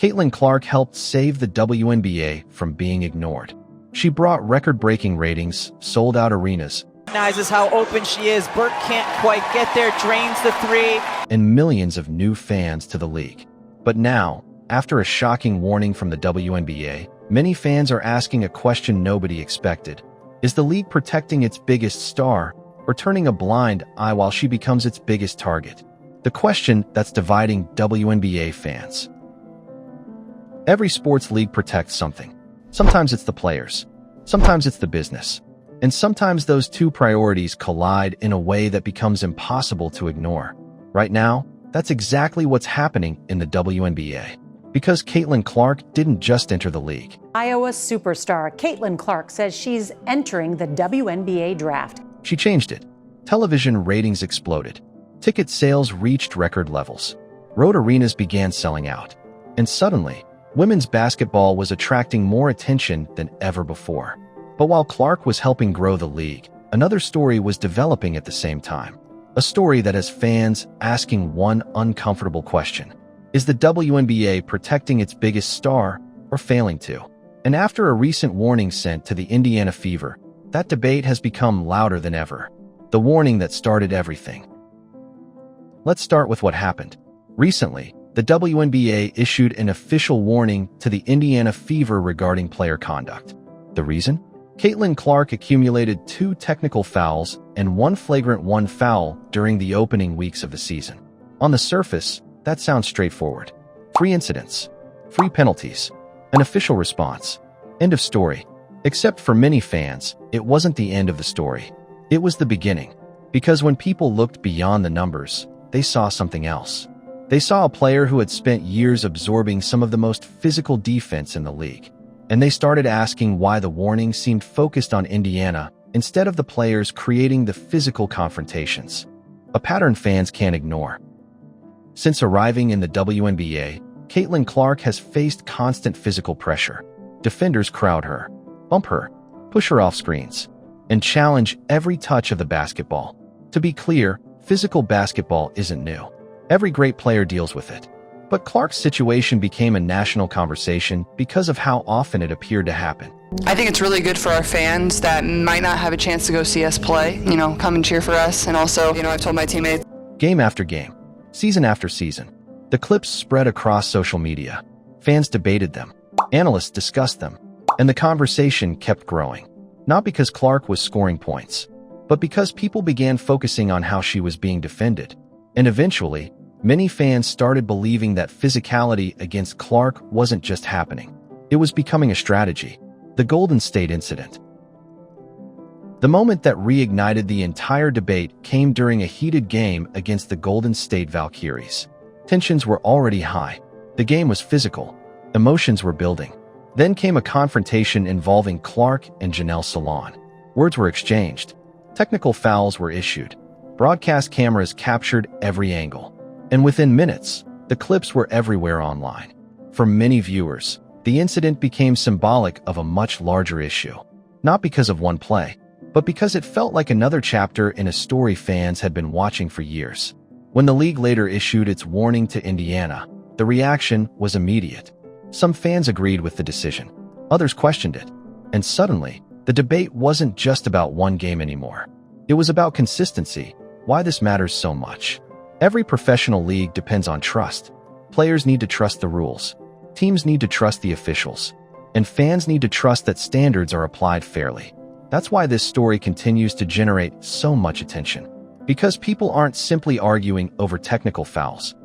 Caitlin Clark helped save the WNBA from being ignored. She brought record-breaking ratings, sold-out arenas, Recognizes how open she is. Burke can't quite get there, drains the three, and millions of new fans to the league. But now, after a shocking warning from the WNBA, many fans are asking a question nobody expected. Is the league protecting its biggest star, or turning a blind eye while she becomes its biggest target? The question that's dividing WNBA fans. Every sports league protects something. Sometimes it's the players, sometimes it's the business, and sometimes those two priorities collide in a way that becomes impossible to ignore. Right now, that's exactly what's happening in the WNBA. Because Caitlin Clark didn't just enter the league. Iowa superstar Caitlin Clark says she's entering the WNBA draft. She changed it. Television ratings exploded. Ticket sales reached record levels. Road arenas began selling out. And suddenly, women's basketball was attracting more attention than ever before. But while Clark was helping grow the league, another story was developing at the same time. A story that has fans asking one uncomfortable question. Is the WNBA protecting its biggest star or failing to? And after a recent warning sent to the Indiana Fever, that debate has become louder than ever. The warning that started everything. Let's start with what happened. Recently, the WNBA issued an official warning to the Indiana Fever regarding player conduct. The reason? Caitlin Clark accumulated 2 technical fouls and 1 flagrant 1 foul during the opening weeks of the season. On the surface, that sounds straightforward. 3 incidents, 3 penalties, an official response. End of story. Except for many fans, it wasn't the end of the story. It was the beginning. Because when people looked beyond the numbers, they saw something else. They saw a player who had spent years absorbing some of the most physical defense in the league. And they started asking why the warning seemed focused on Indiana instead of the players creating the physical confrontations. A pattern fans can't ignore. Since arriving in the WNBA, Caitlin Clark has faced constant physical pressure. Defenders crowd her, bump her, push her off screens, and challenge every touch of the basketball. To be clear, physical basketball isn't new. Every great player deals with it. But Clark's situation became a national conversation because of how often it appeared to happen. I think it's really good for our fans that might not have a chance to go see us play, come and cheer for us. And also, I've told my teammates. Game after game, season after season, the clips spread across social media. Fans debated them, analysts discussed them, and the conversation kept growing. Not because Clark was scoring points, but because people began focusing on how she was being defended. And eventually, many fans started believing that physicality against Clark wasn't just happening. It was becoming a strategy. The Golden State incident. The moment that reignited the entire debate came during a heated game against the Golden State Valkyries. Tensions were already high. The game was physical. Emotions were building. Then came a confrontation involving Clark and Janelle Salon. Words were exchanged. Technical fouls were issued. Broadcast cameras captured every angle. And within minutes, the clips were everywhere online. For many viewers, the incident became symbolic of a much larger issue. Not because of one play, but because it felt like another chapter in a story fans had been watching for years. When the league later issued its warning to Indiana, the reaction was immediate. Some fans agreed with the decision. Others questioned it. And suddenly, the debate wasn't just about one game anymore. It was about consistency, why this matters so much. Every professional league depends on trust. Players need to trust the rules. Teams need to trust the officials. And fans need to trust that standards are applied fairly. That's why this story continues to generate so much attention. Because people aren't simply arguing over technical fouls.